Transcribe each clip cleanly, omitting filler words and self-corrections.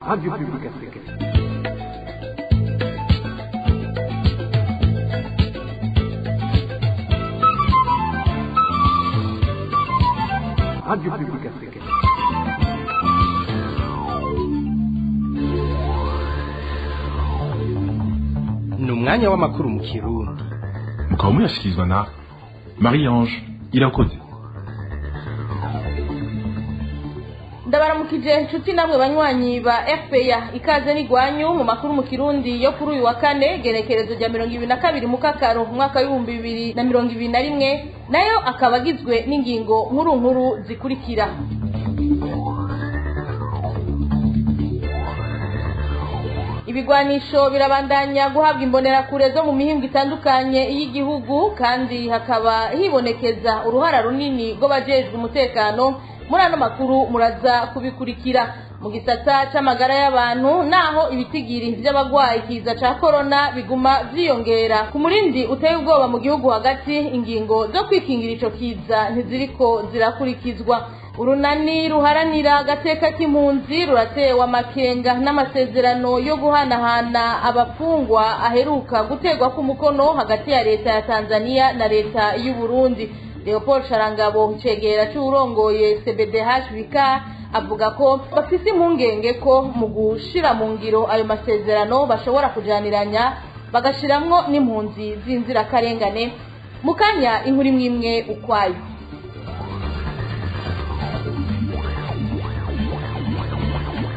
Radio Publique Africaine. Radio Publique Africaine. Ni umwanya w'amakuru mu Kirundi. Mukaba muyashikirizwa na Marie-Ange Irakoze. Ndabaramukije inshuti namwe banywanyi ba FPA ikaze n'igwanyu mu makuru mu Kirundi yo kuri uyu wa kane gerekerezo rya 2022 mu Kakaro mwaka wa 2021 nayo akabagizwe n'ingingo nkuru zikurikira. Ibigwanisho birabandanya guhabwa imbonerakure zo mu mihingo itandukanye y'igihugu kandi hakaba hibonekeza uruhara runini rwo bajejwe umutekano. Muri ano makuru muraza kubikurikira mu gisata c'amagara y'abantu naho ibitigiri vy'abagwayi kiza ca corona biguma vyiyongera ku murindi uteye ubwoba mu gihugu hagati. Ingingo zo kwikingira ico kiza ntiziriko zirakurikizwa. Urunani ruharanira agateka k'impunzi ruratewe amakenga n'amasezerano yo guhanahana abafungwa aheruka gutegwa ku mukono hagati ya leta ya Tanzania na leta y'u Burundi. Leopold Sharangabo cegera c'urongoye CBDHVK avuga ko bafise impungenge ko mu gushira mu ngiro ayo masezerano bashobora kujaniranya bagashiramwo n'impunzi z'inzirakarengane. Mukanya inkuru imwe ukwayo.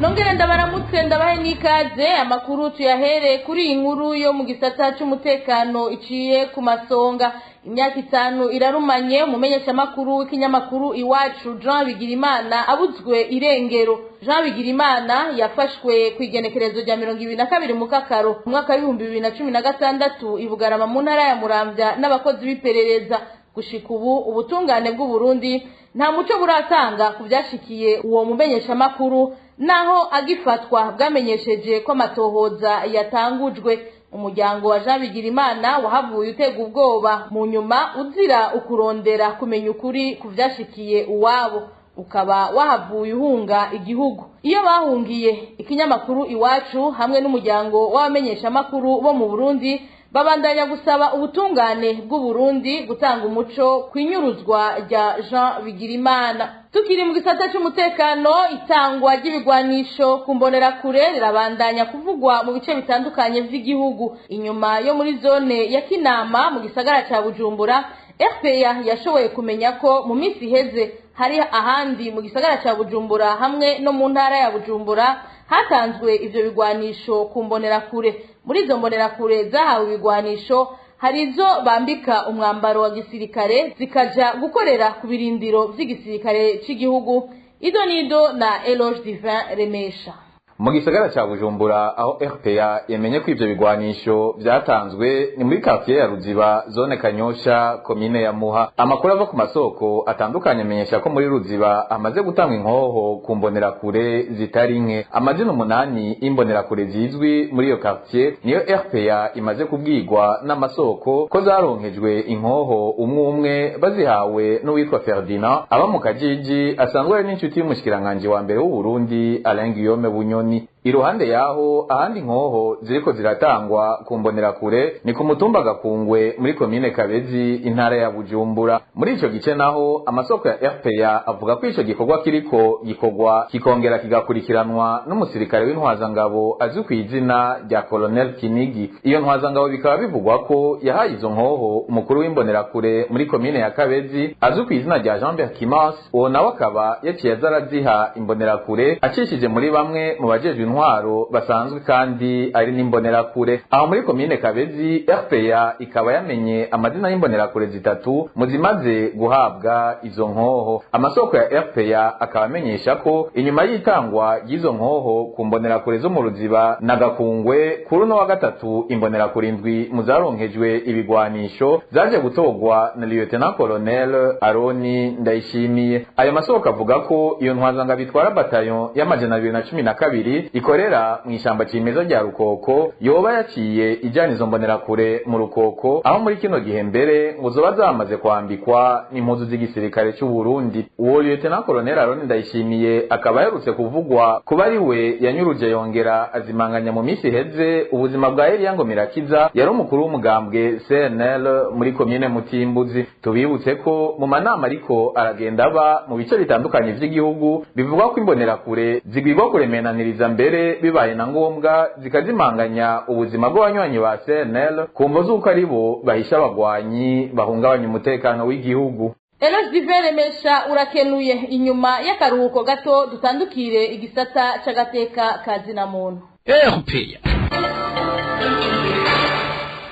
Nongere ndabaramutse ndabahe n'ikaze amakuru tuyahere kuri inkuru yo mu gisata c'umutekano iciye ku masonga. Imyaka 5 irarumanye umumenyesha makuru w'ikinyamakuru Iwacu Jean Bigirimana abuzwe irengero. Jean Bigirimana yafashwe kwigenekerezo rya 2022 mu Kakaro mwaka wa 2016 ibugarama mu ntara ya Muramvya n'abakozi b'iperereza. Gushika ubu ubutungane bw'u Burundi nta muco buratanga kuvyashikiye uwo mumenyesha makuru naho agifatwa bwamenyesheje ko amatohoza yatangujwe. Umuryango wa Jean Bigirimana wahavuye utega ubwoba mu nyuma uzira ukurondera kumenya ukuri kuvyashikiye uwabo ukaba wahavuye uhunga igihugu. Iyo bahungiye ikinyamakuru Iwacu hamwe n'umuryango w'abamenyesha makuru bo mu Burundi babandanya gusaba ubutungane bw'u Burundi gutanga umuco kwinyuruzwa rya Jean Bigirimana. Tukiri mu gisata c'umutekano itangwa ry'ibigwanisho kumbonera kure rirabandanya kuvugwa mu bice bitandukanye vy'igihugu. Inyuma yo muri zone ya Kinama mu gisagara ca Bujumbura, FPA yashoboye kumenya ko mu minsi iheze hari ahandi mu gisagara ca Bujumbura hamwe no mu ntara ya Bujumbura hatanzwe ivyo bigwanisho kumbonera kure. Muri izo mbonera kure zahawe ibigwanisho hari izo bambika umwambaro wa gisirikare zikaja gukorera ku birindiro vy'igisirikare c'igihugu. Ido nido na Eloge Divin Remesha. Mu gisagara ca Bujumbura aho RPA yemenye ko ivyo bigwanisho vyatanzwe ni muri quartier ya Ruziba zone Kanyosha komine ya Muha. Amakuru ava ku masoko atandukanye amenyesha ko muri Ruziba amaze gutanga inkoho kumbonera kure zitari nke. Amazina 8 imbonera kure zizwi muri iyo quartier niyo RPA imaze kubwirwa n'amasoko ko zaronkejwe inkoho umwe bazihawe n'uwitwa Ferdinand aba mu Kajiji asanzwe ari n'inshuti y'umushikiranganje wa mbere w'u Burundi Alain Guillaume Bunyoni. Iruhande yaho ahandi nkoho ziriko ziratangwa kumbonera kure ni ku mutumba Gakungwe muri komine Kabezi intara ya Bujumbura. Muri ico gice naho amasoko ya RPA avuga ko ico gikorwa kiriko gikorwa kikongera kigakurikiranwa n'umusirikare w'intwazangabo azwi ku izina rya Colonel Kinigi. Iyo ntwazangabo bikaba bivugwa ko yahaye izo nkoho umukuru w'imbonera kure muri komine ya Kabezi azwi ku izina rya Jean-Bert Kimas. Uwo nawe akaba yaciye azaraziha imbonera kure acishije muri bamwe mu bajejwe intwaro basanzwe kandi ari n'imbonera kure. Aho muri komine Kabezi RPA ikaba yamenye amazina y'imbonera kure zitatu muzimaze guhabwa izo nkoho. Amasoko ya RPA akaba amenyesha ko inyuma y'itangwa y'izo nkoho kumbonera kure zo mu Ruziba na Gakungwe kuri no wa gatatu imbonera kure indwi muzaronkejwe ibigwanisho zaje gutogwa na Lieutenant Colonel Aroni Ndayishimiye. Ayo masoko avuga ko iyo ntwazanga bitwara bataillon y'amajana 212 ikorera mu ishamba cimeza rya Rukoko yoba yaciye ijana izo mbonerakure mu Rukoko, aho muri kino gihe mbere ngo zoba zamaze kwambikwa n'impuzu z'igisirikare cy'u Burundi. Uwo Lieutenant Colonel Aroni Ndayishimiye akaba yarutse kuvugwa kuba ari we yanyuruje yongera azimanganya mu minsi heze ubuzima bwa Elia Ngomirakiza, yari umukuru w'umugambwe CNL muri komine Mutimbuzi. Tubibutse ko mu manama ariko aragenda aba mu bice bitandukanye vy'igihugu bivugwa ko imbonerakure zigwirwa kuremenaniriza mbere bibaye na ngombwa zikazimanganya ubuzima bw'abanywanyi ba CNL kumvo z'uko ari bo bahisha abagwanyi bahungabanya umutekano w'igihugu. Elos Divere Mesha urakenuye. Inyuma y'akaruhuko gato dutandukire igisata c'agateka kazina muntu. RPA.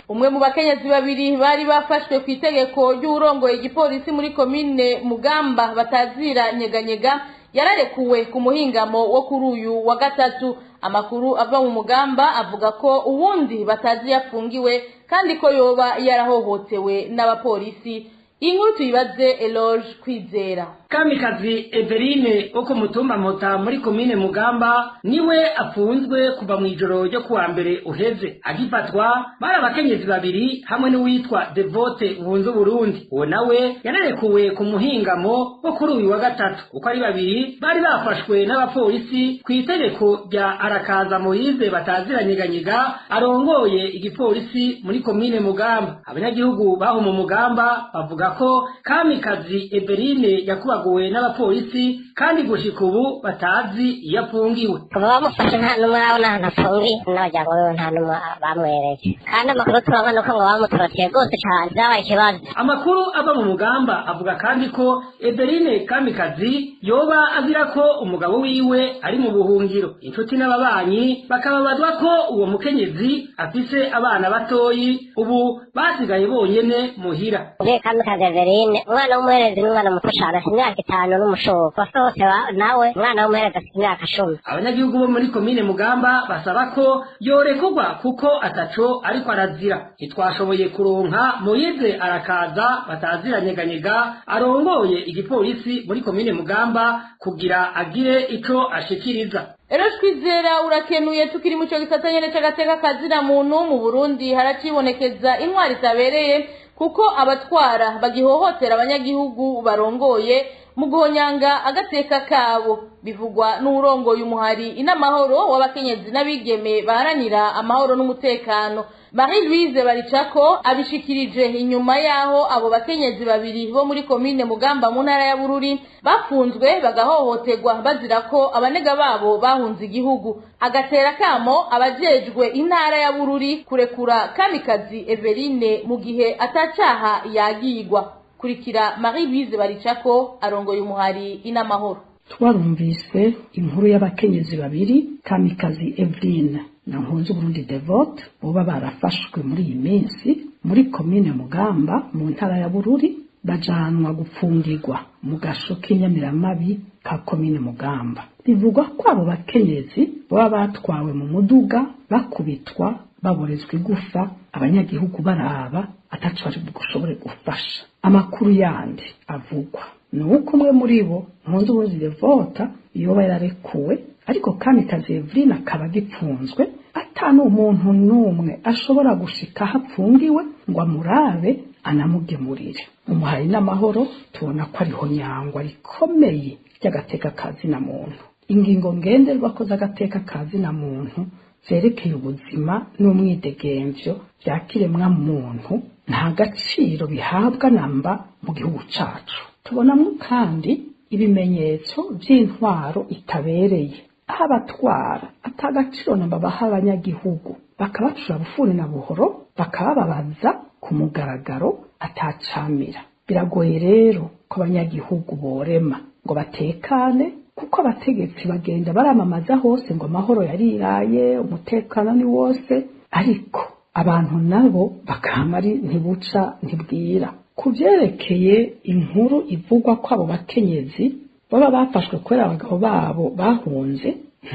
Umwe mu bakenyezi babiri bari bafashwe ku itegeko ry'urongoye igipolisi muri komine Mugamba batazira nyeganyega yararekuwe ku muhingamo wo kuri uyu wa gatatu. Amakuru ava mu Mugamba avuga ko uwundi batazi yafungiwe kandi ko yoba yarahohotewe n'abapolisi. Inkuru tuyibaze Eloge Kwizera. Kamikazi Everine wo ku mutumba Mota muri komine Mugamba niwe afunzwe kuva mu ijoro ryo kuwa mbere uheze. Agifatwa bari abakenyezi babiri hamwe n'uwitwa Devote Bunzu Burundi. Uwo nawe yararekuwe ku muhingamo wo kuri uyu wa gatatu. Uko ari babiri bari bafashwe n'abapolisi ku itegeko rya Arakaza Moize bataziranyeganyega arongoye igipolisi muri komine Mugamba. Abanyagihugu baho mu Mugamba bavuga ko Kamikazi Everine yakubaguwe n'abapolisi kandi gushika ubu batazi iyo afungiwe. Kuva bamufashe nta numwe urabona ahantu afungiye n'abajyango biwe nta numwe bamwereye, kandi amakuru turabona ko ngo bamutoroteye rwose cyane byabaye ikibazo. Amakuru ava mu Mugamba avuga kandi ko Everine Kamikazi yoba azira ko umugabo wiwe ari mu buhungiro. Inshuti n'ababanyi bakababazwa ko uwo mukenyezi afise abana batoyi ubu basigaye bonyene muhira. Kamikazi Everine umwana w'umuherezi n'umwana muto cyane, imyaka 5 n'umushobo bafose nawe umwana w'umuherezi afite imyaka 10. Abanyagihugu bo muri komine Mugamba basaba ko yorekurwa kuko ataco ariko arazira. Ntitwashoboye kuronka Moize Arakaza bataziranyeganyega arongoye igipolisi muri komine Mugamba kugira agire ico ashikiriza. Erosh Kwizera urakenuye. Tukiri mu cyo gisata nyene c'agateka kazina muntu mu Burundi haracibonekeza intwari tabereye kuko abatwara bagihohotera abanyagihugu barongoye mu guhonyanga agateka kabo. Bivugwa n'urongoye umuhari inamahoro w'abakenyezi n'abigeme baharanira amahoro n'umutekano. Marie Louise Baricako abishikirije inyuma yaho abo bakenyezi babiri bo muri komine Mugamba mu ntara ya Bururi bafunzwe bagahohoterwa bazira ko abanega babo bahunze igihugu. Agatera kamo abajejwe intara ya Bururi kurekura Kamikazi Everine mu gihe atacaha yagigwa. Kurikira Marie Louise Baricako arongoye umuhari inamahoro. Twarumvise inkuru y'abakenyezi babiri Kamikazi Everine na Nkunzu Burundi Devote boba barafashwe muri iyi minsi muri komine Mugamba mu ntara ya Bururi bajanwa gupfungirwa mu gasho k'inyamiramabi ka komine Mugamba. Bivugwa ko abo bakenyezi boba batwawe mu muduga bakubitwa baborezwa igufa abanyagihugu baraba ataco bari gushobore gufasha. Amakuru yandi avugwa nuko umwe muri bo Nkunzu Burundi Devote yoba yararekuwe, ariko Kamikazi Everine akaba gipfunzwe atanu umuntu numwe ashobora gushika hapfungiwe ngo amurabe anamugemurire. Umuhari n'amahoro tubona ko ariho nyangwa rikomeye ry'agateka kazina muntu. Ingingo ngenderwa ko z'agateka kazina muntu zerekeye ubuzima n'umwidegemvyo byakiremwa muntu nta gaciro bihabwa namba mu gihugu cacu. Tubonamwo kandi ibimenyetso by'intwaro itabereye, aho abatwara atagaciro namba baha abanyagihugu bakabacura bufuni na buhoro bakabababaza ku mugaragaro atacamira. Biragoye rero ko abanyagihugu borema ngo batekane, kuko abategetsi bagenda baramamaza hose ngo amahoro yariraye umutekano ni wose, ariko abantu nabo bakamari ntibuca ntibwira. Kuvyerekeye inkuru ivugwa ko abo bakenyezi baba bafashwe kubera abagabo babo bahunze,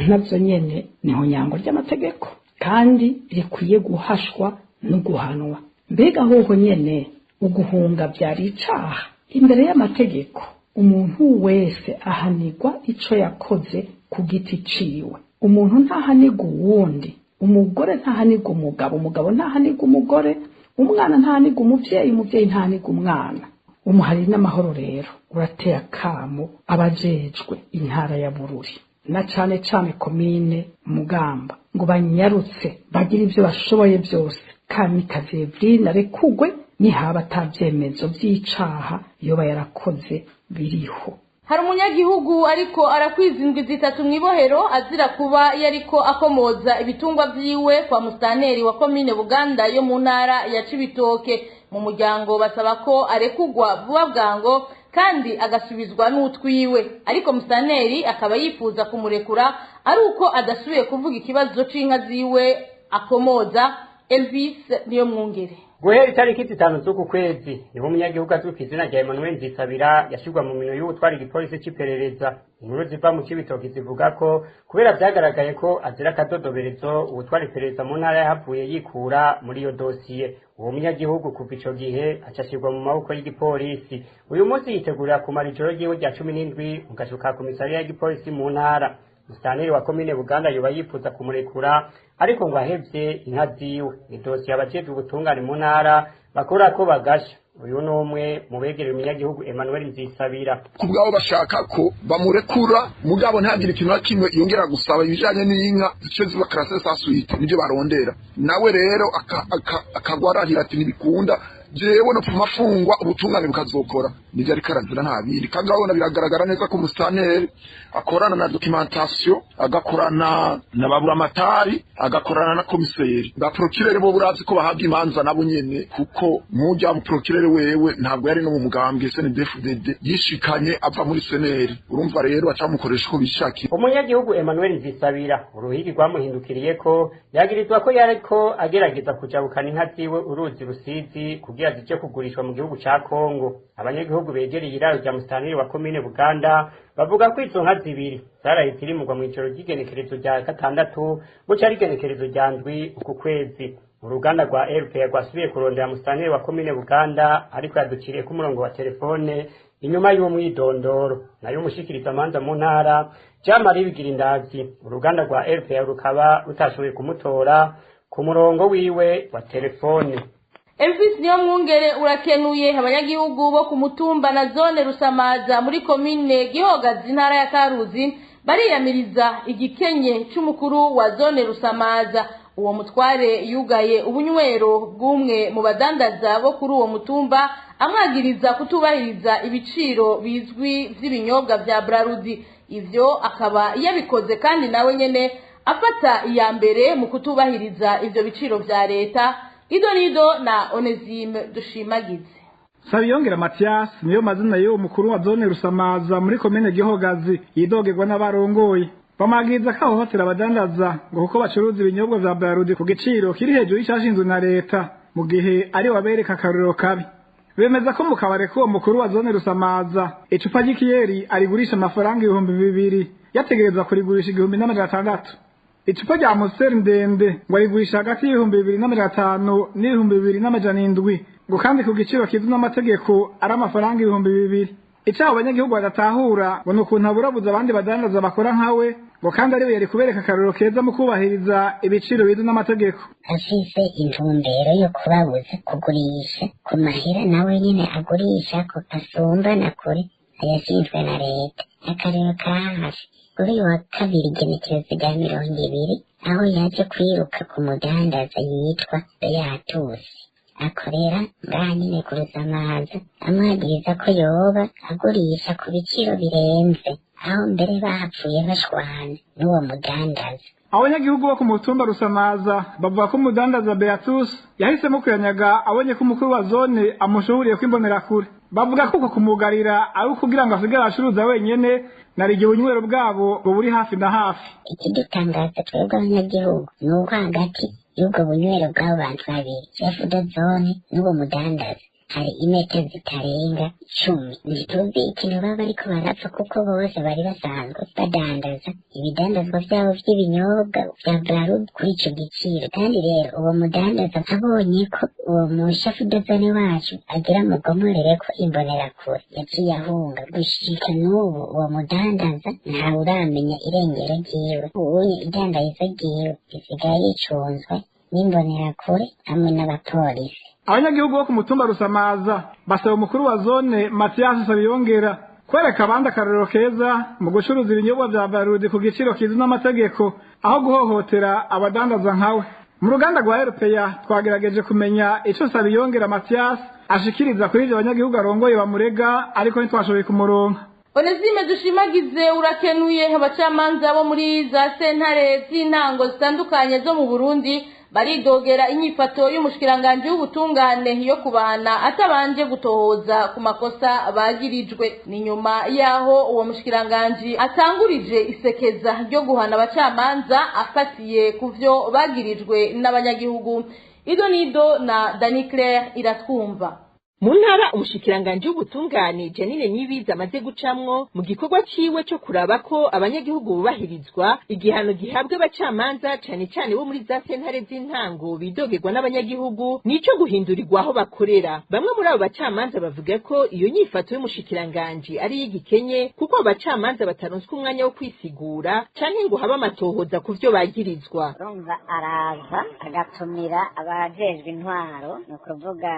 navyo nyene niho nyango ry'amategeko kandi rikwiye guhashwa no guhanwa. Mbega hoho nyene uguhunga byari icaha imbere y'amategeko. Umuntu wese ahanirwa ico yakoze ku giti ciwe. umuntu ntahanirwa uwundi, umugore ntahanirwa umugabo, umugabo ntahanirwa umugore, umwana ntahanirwa umuvyeyi, umuvyeyi ntahanirwa umwana. Umuhari n'amahoro rero urateye akamo abajejwe intara ya Bururi na cane cane komine Mugamba ngo banyarutse bagira ivyo bashoboye byose Kamikazi Evrine arekugwe nihaba atavyemezo vy'icaha yoba yarakoze biriho. Hari umunyagihugu ariko arakwiza indwi zitatu mw'ibohero azira kuba yariko akomoza ibitungwa vyiwe kwa musitanteri wa komine Buganda yo mu ntara ya Cibitoke. Mu muryango basaba ko arekugwa vuba bwango kandi agasubizwa n'utwiwe, ariko musitanteri akaba yifuza kumurekura ari uko adasubiye kuvuga ikibazo c'inka ziwe akomoza. Elvis niyo mwungere. Guhera itariki 5 z'uku kwezi niho umunyagihugu azwi ku izina rya Emmanuel Nzisabira yashirwa mu minwe y'ubutwari igipolisi c'iperereza. Inkuru ziva mu Cibitoke zivuga ko kubera vyagaragaye ko azira akadodoberezo ubutwari iperereza mu ntara yahavuye yikura muri iyo dosiye. Uwo munyagihugu kuva ico gihe acashirwa mu maboko y'igipolisi. Uyu munsi yitegurira kumara ijoro ryiwe rya 17 mu gasho ka komisariya y'igipolisi mu ntara. Musitanteri wa komine Buganda yoba yifuza kumurekura ariko ngo ahevye inka ziwe. Ni dosiye abajejwe ubutungane mu ntara bakora ko bagasha. Uyu numwe mu begereye umunyagihugu Emmanuel Nzisabira. Kubwabo bashaka ko bamurekura mugabo ntagire ikintu kimwe yongera gusaba ibijanye n'inka zice ziba classe sa suite nibyo barondera. Nawe rero akagwarahira ati nibikunda jewe no pumafungwa ubutungane bukazokora nivyo ari karazira ntabiri kandi urabona biragaragara neza ko musitanteri akorana na documentation agakorana na babura amatari agakorana na komiseri ba procureur bo burazi ko bahabwa imanza nabo nyene kuko mujya mu procureur wewe ntabwo yari no mu mugambwe SNDFDD yishikanye ava muri seneri urumva rero bacamukoresha ko bishaki. Umunyagihugu Emmanuel Nzisabira uruhigi rwamuhindukiriye ko yagirizwa ko yariko agerageza kujabukana inka ziwe uruzi Rusizi kugira zice kugurishwa mu gihugu ca Kongo. Abanyagihugu begereye iraro rya musitanteri wa komine Buganda bavuga ko izo nka zibiri zarahise irimurwa mu ijoro ry'igenekerezo rya 6 mu cari igenekerezo rya ndwi uku kwezi. Uruganda rwa RPA rwasubiye kurondera musitanteri wa komine Buganda ariko yaduciriye ku murongo wa telefone inyuma y'uwo mwidondoro. Nayo umushikiriza manza mu ntara Jean-Marie Bigirindazi uruganda rwa RPA rukaba rutashoboye kumutora ku murongo wiwe wa telefone. Elvis niyo mwungere urakenuye. Abanyagihugu bo ku mutumba na zone Rusamaza muri komine Gihogazi ntara ya Karuzi bariyamiriza igikenye c'umukuru wa zone Rusamaza. Uwo mutware yugaye ubunywero bw'umwe mu badandaza bo kuri uwo mutumba amwagiriza kutubahiriza ibiciro bizwi vy'ibinyobwa vya Brarudi. Ivyo akaba yabikoze kandi nawe nyene afata iya mbere mu kutubahiriza ivyo biciro vya leta. Idonido na Onesime Dushimagize. Sabiyongera Mathias niyo mazina y'uwo mukuru wa zone Rusamaza muri komine Gihogazi yidogerwa n'abarongoye. Bamagiza ko hotera abadandaza ngo kuko bacuruza ibinyobwa vya Brarudi ku giciro kiri hejuru y'icashinzwe na leta mu gihe ari wabereka akarorero kabi. Bemeza ko mu kabare ko mukuru wa zone Rusamaza icupa ry'ikiyeri arigurisha amafaranga 2,000 yategerezwa kurigurisha 1,600. Icupa rya Amstel ndende ngo arigurisha hagati y'2,500 n'2,700 ngo kandi ku giciro kizwi n'amategeko ari amafaranga 2,000. Icyaho abanyagihugu badatahura ngo nukuntu aburabuza abandi badandaza bakora nkawe ngo kandi ari we yari kubereka akarorero keza mu kubahiriza ibiciro bizwi n'amategeko. Afise intumbero yo kubabuza kugurisha ku mahera nawe nyene agurisha ko asumba na kure ayashinzwe na leta. Akarero kahafi kuri wa kabiri igenekerezo rya 20 aho yaje kwiruka ku mudandaza yitwa Beatusi akorera ngaha nyene ku Rusamaza amwagiriza ko yoba agurisha ku biciro birenze aho mbere bapfuye bashwana n'uwo mudandaza. Abanyagihugu bo ku mutumba Rusamaza bavuga ko umudandaza Beatusi yahisemo kuyanyaga abonye ko umukuru wa zone amushuhuriye kwimbonera kure. Bavuga ko kumugarira ari kugira ngo asigare acuruza wenyene narigiye ubunywero bwabo ngo buri hafi na hafi. Ikidutangaza twebwe abanyagihugu nuko hagati y'ubwo bunywero bw'abo bantu babiri chef de zone n'uwo mudandaza hari imetero zitarenga 10. Ntituzi ikintu baba bariko barapfa kuko bose bari basanzwe badandaza ibidandazwa vyabo vy'ibinyobwa vya Bralud kuri ico giciro. Kandi rero uwo mudandaza abonye ko uwo mushafudazane wacu agira mugomorere ko imbonerakure yaciye ahunga. Gushika n'ubu uwo mudandaza ntawe uramenya irengero ryiwe. Ubunye idandarizo ryiwe risigaye ricunzwe n'imbonerakure hamwe n'abapolisi. Abanyagihugu bo ku mutumba Rusamaza basaba umukuru wa zone Mathias Sabiyongera kwereka abandi akarorero keza mu gucuruza ibinyobwa vya Bralud ku giciro kizwi n'amategeko aho guhohotera abadandaza nkawe. Mu ruganda rwa RPA twagerageje kumenya ico Sabiyongera Mathias ashikiriza kuri ivyo abanyagihugu arongoye bamurega, ariko ntitwashoboye kumuronka. Onezime dushimagize urakenuye. Abacamanza bo muri za sentare z'intango zitandukanye zo mu Burundi baridogera inyifato y'umushikiranganje w'ubutungane yo kubahana atabanje gutohoza ku makosa bagirijwe. Ni nyuma yaho uwo mushikiranganje atangurije isekeza ryo guhana abacamanza afatiye kuvyo bagirijwe n'abanyagihugu. Ido nido na Dani Claire Iratwumva. Mu ntara umushikiranganje w'ubutungane Janine Nibiza amaze gucamwo mu gikorwa ciwe cyo kuraba ko abanyagihugu bubahirizwa igihano gihabwe abacamanza cane cane bo muri za sentare z'intango bidogerwa n'abanyagihugu nico guhindurirwa aho bakorera. Bamwe muri abo bacamanza bavuga ko iyo nyifato y'umushikiranganje ari y'igikenye kuko abacamanza bataronswe umwanya wo kwisigura canke ngo haba amatohoza ku vyo bagirizwa. Urumva araza agatumira abajejwe intwaro no kuvuga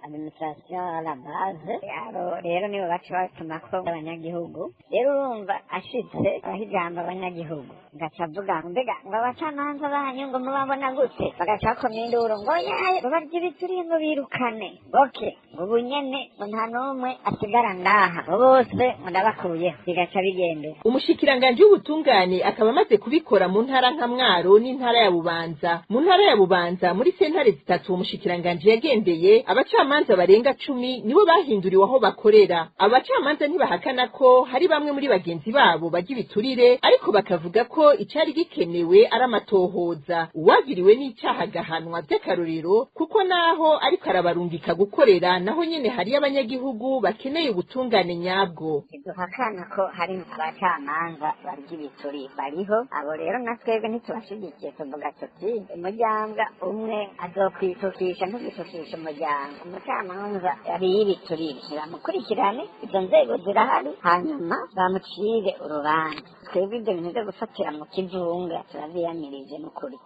administration la base rero nibo baca batuma ko abanyagihugu. Rero urumva ashitse ahijamba abanyagihugu ngaca avuga mbega ngo abacamanza banyu ngo mubabona gute, bagaca bakomye induru ngo yaye babarya ibituriye ngo birukane. Okay, ubu nyene ngo nta n'umwe asigara ngaha bose ndabakuyeho bigaca bigende. Umushikiranganje w'ubutungane akaba amaze kubikora mu ntara nka Mwaro n'intara ya Bubanza. Mu ntara ya Bubanza muri sentare zitatu umushikiranganje yagendeye abacamanza barenga 10 nibo bahinduriwe aho bakorera. Abacamanza ntibahakana ko hari bamwe muri bagenzi babo bajya ibiturire, ariko bakavuga ko icari gikenewe ari amatohoza. Uwagiriwe n'icyaha gahanwa by'akarorero kuko naho ariko arabarungika gukorera naho nyene hari abanyagihugu bakeneye ubutungane nyabwo. Duhakana ko hari abacamanza barya ibiturire bariho, abo rero natwebwe ntitubashigikiye. Tuvuga tuti umuryango umwe azokwitukisha ntugitukisha umuryango. Umucamanza yariye ibiturire bamukurikirane, izo nzego zirahari, hanyuma bamucire urubanza. Twebwe ibyo bintu byo gufatira mu kivunga turabiyamirije n'ukuri.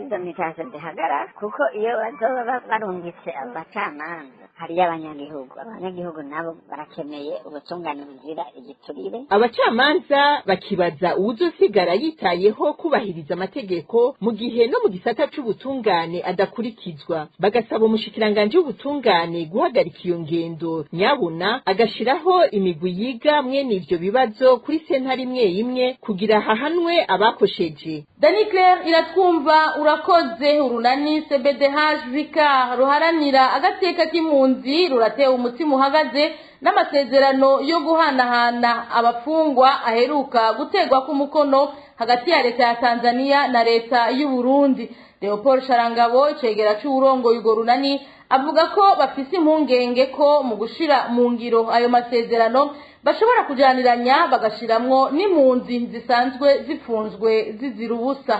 Izo mitasi zihagarara kuko iyo bazoba barungitse abacamanza hariyo abanyagihugu nabo barakeneye ubutungane buzira igiturire. Abacamanza bakibaza uwuzosigara yitayeho kubahiriza amategeko mu gihe no mu gisata c'ubutungane adakurikizwa. Bagasaba umushikiranganje w'ubutungane guhagarika iyo ngendo nyabuna agashiraho imigwi yiga mwene ivyo bibazo kuri sentare imwe imwe kugira hahanwe abakosheje. Dani Claire Iratwumva urakoze. Urunani CBDH Vicar ruharanira agateka k'impunzi ruratewe umutima uhagaze n'amasezerano yo guhanahana abafungwa aheruka gutegwa ku mukono hagati ya leta ya Tanzania na leta y'u Burundi. Leopold Sharangabo cegera c'urongo y'ugo runani avuga ko bafise impungenge ko mu gushira mu ngiro ayo masezerano bashobora kujaniranya bagashiramwo n'impunzi zisanzwe zifunzwe zizira ubusa.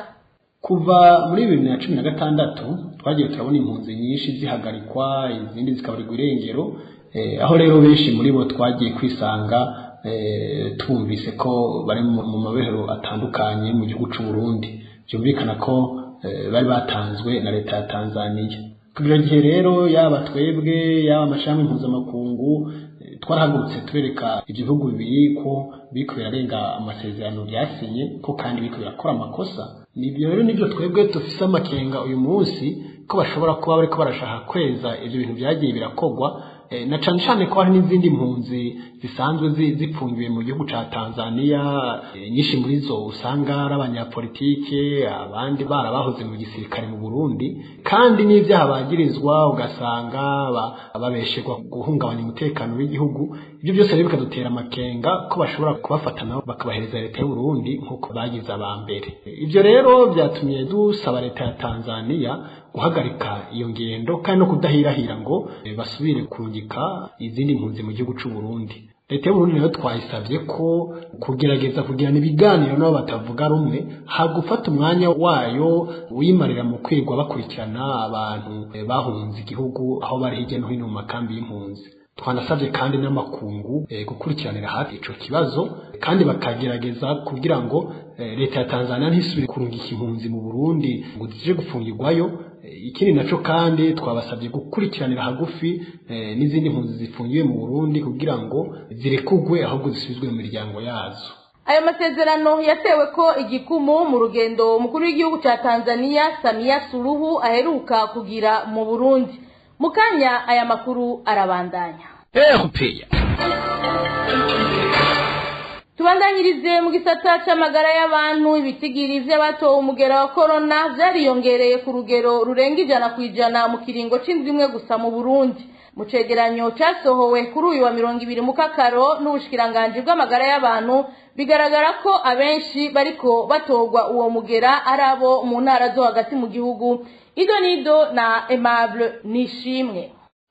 Kuva muri 2016 twagiye turabona impunzi nyinshi zihagarikwa, izindi zikaburirwa irengero, aho rero benshi muri bo twagiye kwisanga twumvise ko bari mu mabehero atandukanye mu gihugu c'u Burundi. Byumvikana ko bari batanzwe na leta ya Tanzania. Kugira gihe rero yaba twebwe yaba amashami mpuzamakungu twarahagurutse turereka ibihugu bibiri ko biko birarenga amasezerano byasinye ko kandi biko birakora amakosa. Nibyo rero nibyo twebwe dufise amakenga uyu munsi ko bashobora kuba bariko barashaka kweza ivyo bintu byagiye birakogwa, na cane cane ko hari n'izindi mpunzi zisanzwe zipfungiwe mu gihugu ca Tanzania. Nyinshi muri zo usanga ari abanyapolitike, abandi barabahoze mu gisirikare mu Burundi, kandi n'ivyaha bagirizwa ugasanga babeshegwa guhungabanya umutekano w'igihugu. Ibyo byose rero bikadutera amakenga ko bashobora kubafatana bakabahereza leta y'u Burundi nk'uko bagize abambere. Ibyo rero byatumye dusaba leta ya Tanzania guhagarika iyo ngendo kandi no kudahirahira ngo basubire kurungika izindi mpunzi mu gihugu c'u Burundi. Leta y'Uburundi rero twayisavye ko kugerageza kugirana ibiganiro nabo batavuga rumwe, hagufata umwanya wayo wimarira mu kwigwa bakurikirana abantu bahunze igihugu aho bari hirya no hino mu makambi y'impunzi. Twanasabye kandi n'amakungu gukurikiranira hafi ico kibazo kandi bakagerageza kugira ngo leta ya Tanzania ntisubire kurungika impunzi mu Burundi ngo zije gufungirwayo. Ikindi naco kandi twabasabye gukurikiranira hagufi n'izindi mpunzi zifungiwe mu Burundi kugira ngo zirekugwe ahubwo zisubizwe mu miryango yazo. Ayo masezerano yatewe ko igikumu mu rugendo umukuru w'igihugu ca Tanzania Samia Suluhu aheruka kugira mu Burundi. Mukanya aya makuru arabandanya. Tubandanyirize mu gisata c'amagara y'abantu, ibitigiri vy'abatowe umugera wa corona vyariyongereye ku rugero rurenga 100% mu kiringo c'indwi imwe gusa mu Burundi. Mu cegeranyo casohowe kuri uyu wa 20 mu Kakaro n'ubushikiranganje bw'amagara y'abantu, bigaragara ko abenshi bariko batogwa uwo mugera arabo mu ntara zo hagati mu gihugu. Idonido na Aimable Nishimwe.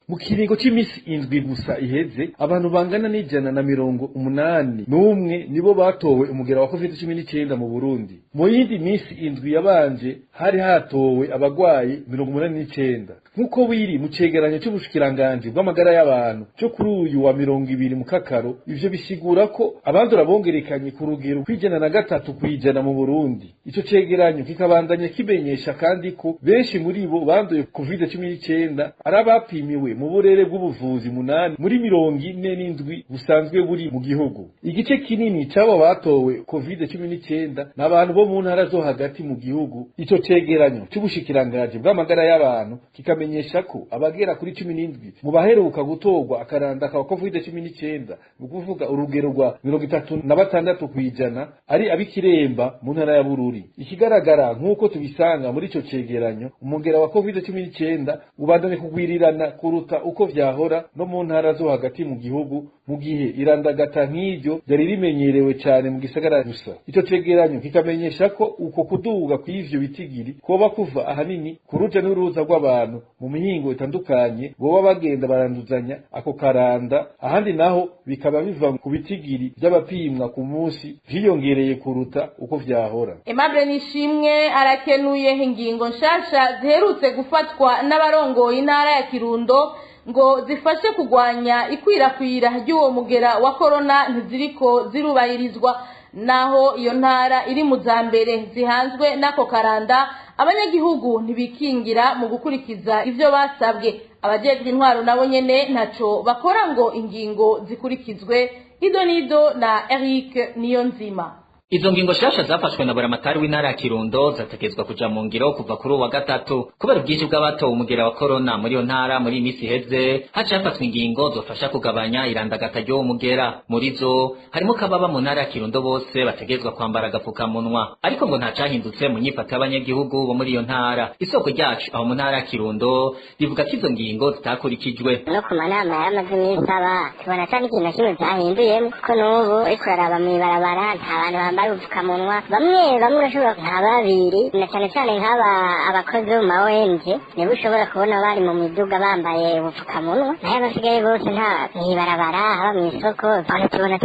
Mu kiringo c'imisi indwi gusa iheze, abantu bangana n'181 nibo batowe umugera wa COVID-19 mu Burundi. Mu yindi misi indwi yabanje hari hatowe abagwayi 89. Nkuko biri mu cegeranyo c'ubushikiranganje bw'amagara y'abantu cyo kuri uyu wa 20 mu Kakaro, ivyo bisigura ko abandura bongerekanye ku rugero kw'3% mu Burundi. Ico cegeranyo kikabandanya kimenyesha kandi ko benshi muri bo banduye COVID-19 arabapimiwe mu burere bw'ubuvuzi 8 muri 47 busanzwe buri mu gihugu. Igice kinini cy'abo batowe COVID-19 n'abantu bo mu ntara zo hagati mu gihugu. Ico cegeranyo c'ubushikiranganje bw'amagara y'abantu kikamenyesha ko abagera kuri 17 mu baheruka gutorwa akaranda ka COVID-19 ukuvuga urugero rwa 36% ari abikiremba mu ntara ya Bururi. Ikigaragara nk'uko tubisanga muri ico cegeranyo, umugera wa COVID-19 ubandanye kugwirirana kuruta uko vyahora no mu ntara zo hagati mu gihugu, mu gihe irandagata nk'iryo yari rimenyerewe cyane mu gisagara gusa. Ico cegeranyo kikamenyesha ko uko kuduga kw'ivyo bitigiri koba kuva ahanini kuruja n'uruza rw'abantu mu mihingo itandukanye boba bagenda baranduzanya ako karanda, ahandi naho bikaba biva ku bitigiri by'abapimwa ku munsi vyiyongereye kuruta uko vyahora. Aimable Nishimwe arakenuye ingingo nshasha ziherutse gufatwa n'abarongoye intara ya Kirundo ngo zifashe kugwanya ikwirakwira ry'uwo mugera wa corona ntiziriko zirubahirizwa, naho iyo ntara iri mu zambere zihanzwe nako karanda. Abanyagihugu ntibikingira mu gukurikiza ivyo basabwe, abajejwe intwaro nabo nyene ntaco bakora ngo ingingo zikurikizwe. Idonido na Eric Niyonzima. Izo ngingo shasha zafashwe na buramatari w'intara ya Kirundo zategezwa kuja mu ngiro kuva kuri uwa gatatu. Kubera ubwinshi bw'abatowe umugera wa corona muri iyo ntara muri imisi iheze, hacafatwa ingingo zofasha kugabanya irandagata ry'uwo mugera. Muri zo harimo kababa mu ntara ya Kirundo bose bategezwa kwambara agapfukamunwa, ariko ngo nta cahindutse mu nyifato y'abanyagihugu bo muri iyo ntara. Isoko ryacu aho mu ntara ya Kirundo rivuga ko izo ngingo zitakurikijwe. No ku manama y'amazi n'isaba tubona cyane ikintu kimwe cyahinduyemo ko n'ubu ariko araba mw'ibarabara nta bantu bambaye ubupfukamunwa, bamwe urashobora nka babiri, na cyane cyane nk'aba abakozi bo mu ONG nibo ushobora kubona bari mu miduga bambaye ubupfukamunwa, naho abasigaye bose nta mw'ibarabara haba mw'isoko abantu tubona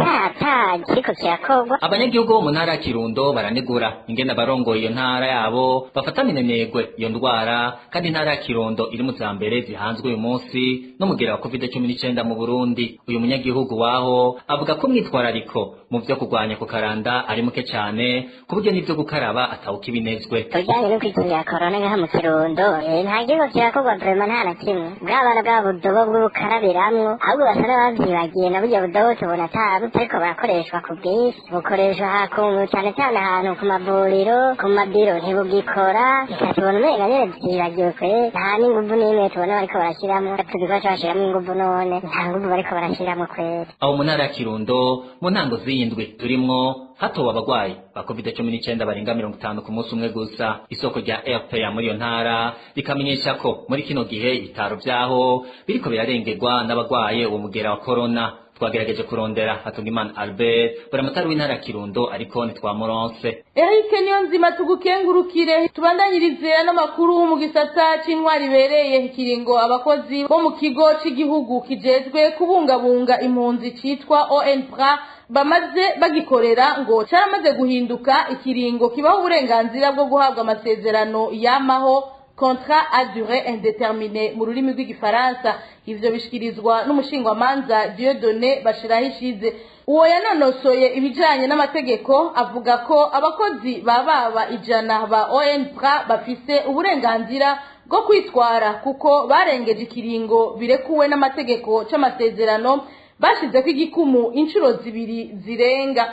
kiriko kirakorwa. Abanyagihugu bo mu ntara ya Kirundo baranegura ingene abarongoye iyo ntara yabo bafata minenegwe iyo ndwara, kandi intara ya Kirundo iri mu zambere zihanzwe uyu munsi n'umugera wa COVID-19 mu Burundi. Uyu munyagihugu waho avuga ko mwitwarariko mu vyo kugwanya ku karanda ari muke cyane ku buryo n'ivyo gukaraba atawuka ibinezwe. Tujanye no kwikingira corona ngaha mu Kirundo nta gihugu kirakorwa vraiment nta na kimwe, bw'abana bw'ubudobo bw'ukarabiramwo ahubwo basa n'abavyibagiye na burya budobo tubona ariko barakoreshwa ku bwinshi, bukoreshwa hakungu cyane cyane ahantu ku mavuriro ku mabiro ntibugikora, tubona umenga nyene vyibagiwe kwe, nta n'inguvu n'imwe tubona bariko barashiramwo, tuziko bashiramwo inguvu none nta nguvu bariko barashiramwo kwera. Aho mu ntara ya Kirundo mu ntango z'indwi turimwo hatowe abagwayi ba COVID-19 barenga 50 ku munsi umwe gusa. Isoko rya RPA muri iyo ntara rikamenyesha ko muri kino gihe ibitaro vyaho biriko birarengerwa n'abagwaye uwo mugera wa corona. twagerageje kurondera Hatungimana Albert buramatari w'intara ya Kirundo ariko ntitwamuronse. Eric Niyonzima tugukengurukire tubandanyirize n'amakuru mu gisata c'intwari bereye ikiringo abakozi bo mu kigo c'igihugu kijejwe kubungabunga impunzi citwa ONPRA bamaze bagikorera ngo caramaze guhinduka ikiringo kibaho uburenganzira bwo guhabwa amasezerano yamaho contrat à durée indéterminée mu rurimi rw'igifaransa. Ivyo bishikirizwa n'umushingwamanza Dieudonné Bashirahishize. Uwo yanonosoye ibijanye n'amategeko avuga ko abakozi baba 100 ba ONPRA bafise uburenganzira bwo kwitwara kuko barengeje ikiringo birekuwe n'amategeko c'amasezerano bashizeko igikumu inshuro 2 zirenga.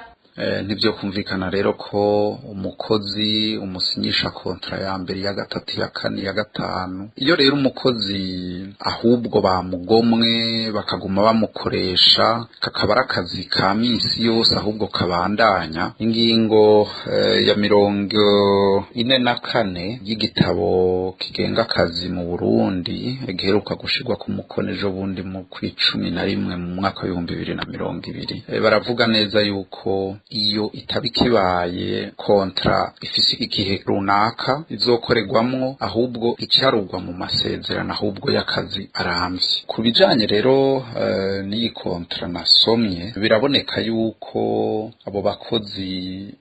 Nibyo kumvikana rero ko umukozi umusinyisha kontra ya mbere ya gatatu ya kane ya gatanu iyo rero umukozi ahubwo bamugomwe bakaguma bamukoresha kakabara akazi ka misi yose ahubwo kabandanya ingingo ya 44 y'igitabo kigenga akazi mu Burundi giheruka gushirwa ku mukonejo bundi mu kwicumi na rimwe mu mwaka wa 2020 baravuga neza yuko iyo itabikibaye kontra ifisi igihe runaka izokorerwamwo ahubwo icarugwa mu masezerano ahubwo y'akazi arambye kubijanye rero n'iyi kontra nasomye biraboneka yuko abo bakozi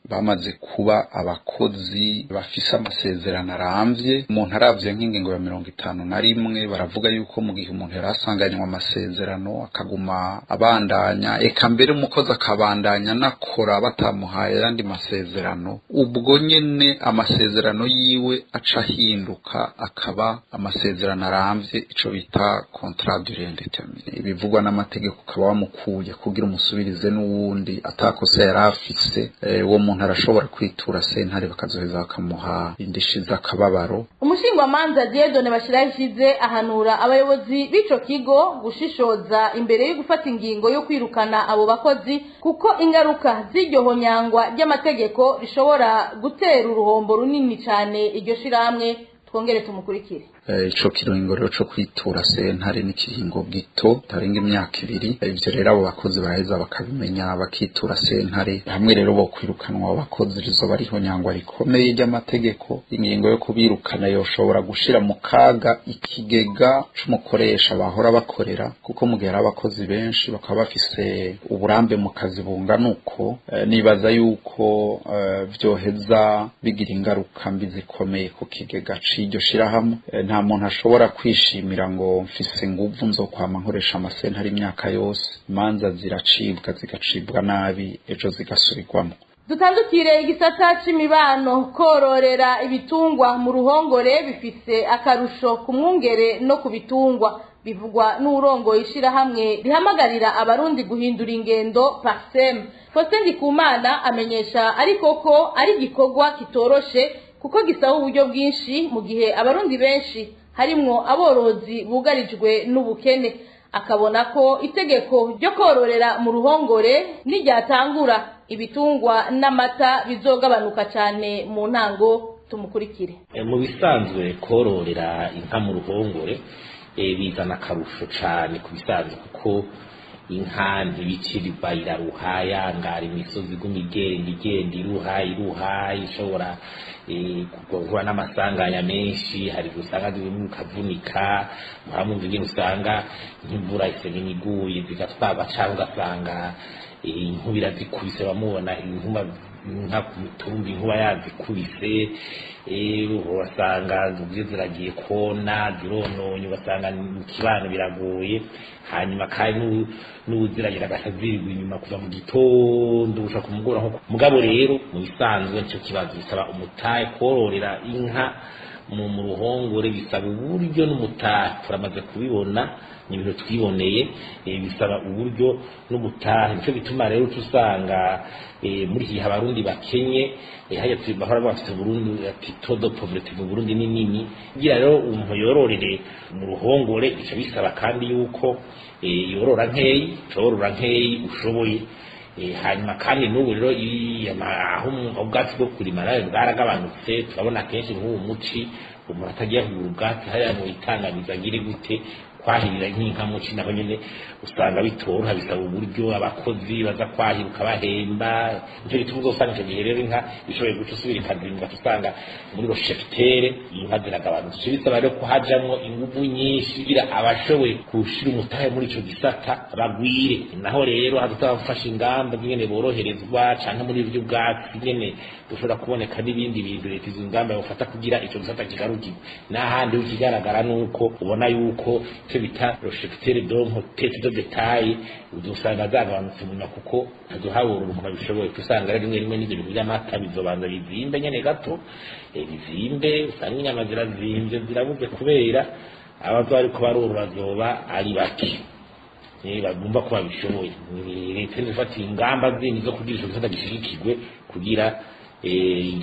bamaze kuba abakozi bafise amasezerano arambye umuntu aravye nk'ingingo ya 51 baravuga yuko mu gihe umuntu yarasanganywa amasezerano akaguma abandanya eka mbere umukozi akabandanya nakora batamuhaye yandi masezerano ubwo nyene amasezerano yiwe aca hinduka akaba amasezerano arambye ico bita contrat durée indéterminée bivugwa n'amategeko ukaba wamukuye kugira umusubirize n'uwundi atakose yarafise uwo muntu arashobora kwitura sentare bakazoheza bakamuha indishi z'akababaro. Umushingwamanza Dieudonné Bashirahishize ahanura abayobozi b'ico kigo gushishoza imbere yo gufata ingingo yo kwirukana abo bakozi kuko ingaruka z'iryo nyangwa ry'amategeko rishobora gutera uruhombo runini cyane iryo shiramwe. Twongere tumukurikire. Ico kiringo rero co kwitura sentare n'ikiringo gito tarenga imyaka 2 ivyo rero abo bakozi baraheza bakabimenya bakitura sentare hamwe rero bo kwirukanwa abakozi rizoba riho nyangwa rikomeye ry'amategeko ingingo yo kubirukana yoshobora gushira mu kaga ikigega c'umukoresha bahora bakorera kuko mu gihe abakozi benshi bakaba bafise uburambe mu kazi bungana uko nibaza yuko vyoheza bigira ingaruka mbi zikomeye ku kigega c'iryo shirahamwe nta muntu ashobora kwishimira ngo mfise nguvu nzokwama nkoresha amasentare imyaka yose imanza zigacibwa nabi ejo zigasubirwamo. Dutandukire igisata c'imibano kororera ibitungwa mu ruhongore bifise akarusho ku mwungere no ku bitungwa bivugwa n'urongo ishira hamwe rihamagarira abarundi guhindura ingendo Parsem. Faustin Ndikumana amenyesha ariko ko ari gikorwa kitoroshe kuko gisaba uburyo bwinshi mu gihe abarundi benshi harimwo aborozi bugarijwe n'ubukene akabona ko itegeko ryo kororera mu ruhongore n'iryatangura ibitungwa n'amata bizogabanuka cyane mu ntango. Tumukurikire. Mu bisanzwe kororera inka mu ruhongore bizana akarusho cyane ku bisanzwe kuko inka ntibicirwa iraruha yangara imisozi igenda iruha ishobora guhura n'amasanganya menshi hari gusanga mukavunika muhamumva ingene usanga nk'imvura isenge iguye zigatwaba cyangwa ugasanga inkubira zikubise bamubona inka ku mitumba inkuba yazikubise urasanga ziragiye kona zirononye ugasanga mu kibano biragoye hanyuma kandi n'uziragira agasazirirwa inyuma kuva mu gitondo gushaka kumugora nko mugabo rero mu bisanzwe nicyo kibazo bisaba umutahe kororera inka mu ruhongore bisaba uburyo n'umutahe turamaze kubibona ni ibintu twiboneye bisaba uburyo n'umutahe nicyo bituma rero usanga muri iki abarundi bakenye hayatse bahora bafite Burundi ati todo poverty mu Burundi ni nini gira rero umuntu yororere mu ruhongore ico bisaba kandi yuko yorora nkeyi ushoboye hanyuma kandi n'ubu rero aho ubwatsi bwo kurima nayo bwaragabanutse turabona kenshi nk'uwo muci umuntu atagiye kugura ubwatsi hariya mu itanganiza ngire gute kwahirira nk'inka muci naho nyene usanga bitoroha bisaba uburyo abakozi baza kwahiruka bahemba nicyo gituma uzosanga icyo gihe rero inka ishoboye guca usubira ikazimba usanga muri roshefitere inka ziragabanutse bisaba rero ko hajamwo inguvu nyinshi kugira abashoboye gushira umutahe muri ico gisata bagwire naho rero hazafasha ingamba nyene boroherezwa canke muri ibyo bwatsi nyene dushobora kuboneka n'ibindi bintu leta izo ngamba yofata kugira ico gisata kigarukirwe n'ahandi ukigaragara nuko ubona yuko icyo bita roshefitere donko tete do detaye udusanga zagabanutse munya kuko aduhabura umuntu bishoboye usanga rero rimwe n'ibyo bintu by'amata bizobanza bizimbe nyene gato bizimbe usanga inyama zirazimvye zirabuze kubera abazo ariko barorora bazoba ari bake bagomba kuba bishoboye leta ifata ingamba zindi zo kugira ico gisata gishigikirwe kugira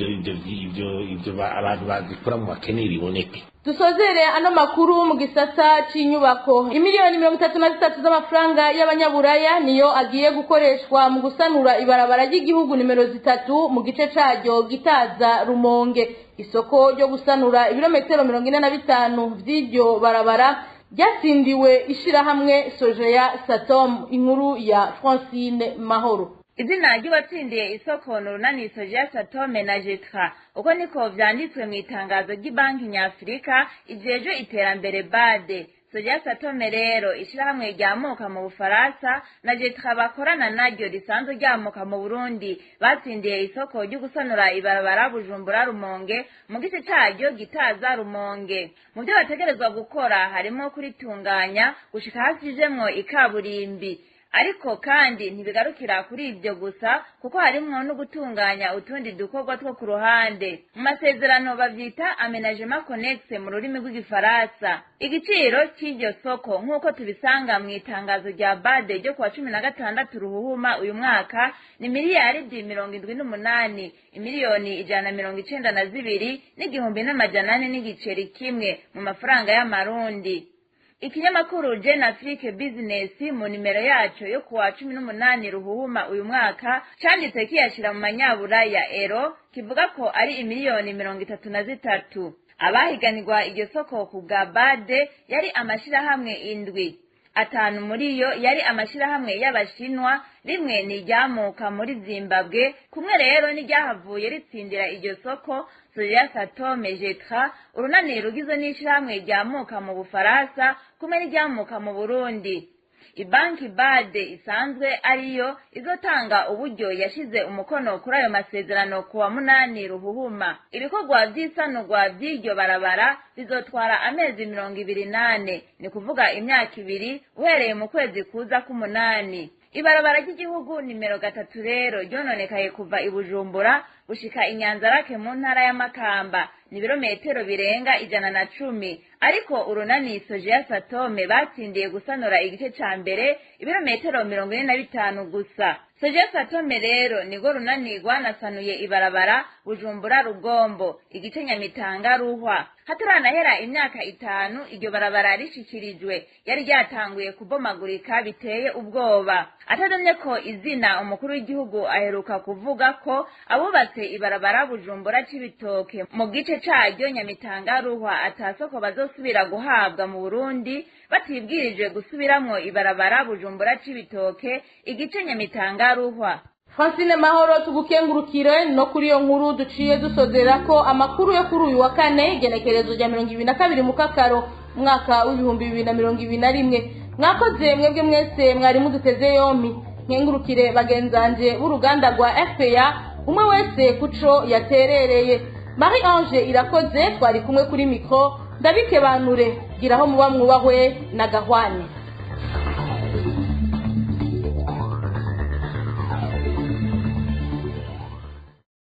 ibyo abantu bazikora mu bakene biboneke. Dusozere ano makuru mu gisata c'inyubako. Imiliyoni 33 z'amafaranga y'abanyaburaya niyo agiye gukoreshwa mu gusanura ibarabara ry'igihugu nimero 3 mu gice caryo Gitaza Rumonge. Isoko ryo gusanura ibirometero 45 vy'iryo barabara ryatsindiwe ishirahamwe Sojeya Satom. Inkuru ya Francine Mahoro. Izina ry'uwatsindiye isoko n'urunani Sojeya Satome na Jetra uko niko vyanditswe mu itangazo ry'Ibanki Nyafrika ijejwe iterambere BAD. Sojeya Satome rero ishirahamwe ryamuka mu Bufaransa na Jetra bakorana naryo risanzwe ryamuka mu Burundi batsindiye isoko ryo gusanura ibarabara Bujumbura Rumonge mu gice caryo Gitaza Rumonge. Mu byo bategerezwa gukora harimo kuritunganya gushika hasijemwo ikaburimbi. Ariko kandi ntibigarukira kuri ibyo gusa kuko harimwo no gutunganya utundi dukorwa two ku ruhande. Mu masezerano bavyita aménagement connexe mu rurimi rw'igifaransa. Igiciro cy'iryo soko nk'uko tubisanga mu itangazo rya BAD ryo kuwa 16 Ruhuhuma uyu mwaka ni miliyaridi 78 imiliyoni 192 n'igihumbi n'amajana n'igiceri kimwe mu mafaranga y'amarundi. Ikinyamakuru Jeune Afrique Business mu nimero yaco yo kuwa 18 Ruhuhuma uyu mwaka canditse kiyashira mu manyaburaya euro kivuga ko ari imiliyoni 33. Abahiganirwa iryo soko ku bwa BAD yari amashirahamwe indwi. Atanu muri yo yari amashirahamwe y'abashinwa, rimwe ni ryamuka muri Zimbabwe, kumwe rero ni ryahavuye ritsindira iryo soko Sojeya Satome Jetra, urunani rugizwe n'ishirahamwe ryamuka mu Bufaransa, kumwe ni ryamuka mu Burundi. Ibanki BAD isanzwe ariyo izotanga uburyo yashize umukono kuri ayo masezerano kuwa 8 Ruhuhuma. Ibikorwa vy'isanurwa vy'iryo barabara bizotwara amezi 28, ni kuvuga imyaka 2 uhereye mu kwezi kuza k'umunani. Ibarabara ry'igihugu nimero 3 rero ryononekaye kuva i Bujumbura gushika Inyanzarake mu ntara ya Makamba ni birometero birenga 110, ariko urunani Sojeya Satome batsindiye gusanura igice ca mbere ibirometero 45 gusa. Sojeya Satome rero nigo runani rwanasanuye ibarabara Bujumbura Rugombo igice Nyamitanga Ruhwa. Hataranahera imyaka 5 iryo barabara rishikirijwe yari ryatanguye kubomagurika biteye ubwoba. Atadomye ko izina umukuru w'igihugu aheruka kuvuga ko abubatse ibarabara Bujumbura Cibitoke mu gice caryo Nyamitanga Ruhwa atasoko bazosubira guhabwa mu Burundi batibwirije gusubiramwo ibarabara Bujumbura Cibitoke igice Nyamitanga Ruhwa. Francine Mahoro tugukengurukire no kuri yo nkuru duciye dusozera ko amakuru yo kuri uyu wa kane igenekerezo rya 22 Mukakaro mwaka w'2021. Mwakoze mwebwe mwese mwari muduteze yompi. Nkengurukire bagenzanje b'uruganda rwa FPA umwe wese kuco yaterereye. Marie Ange Irakoze twari kumwe kuri mikro ndabike banure giraho muba mwubahwe na Gahwane.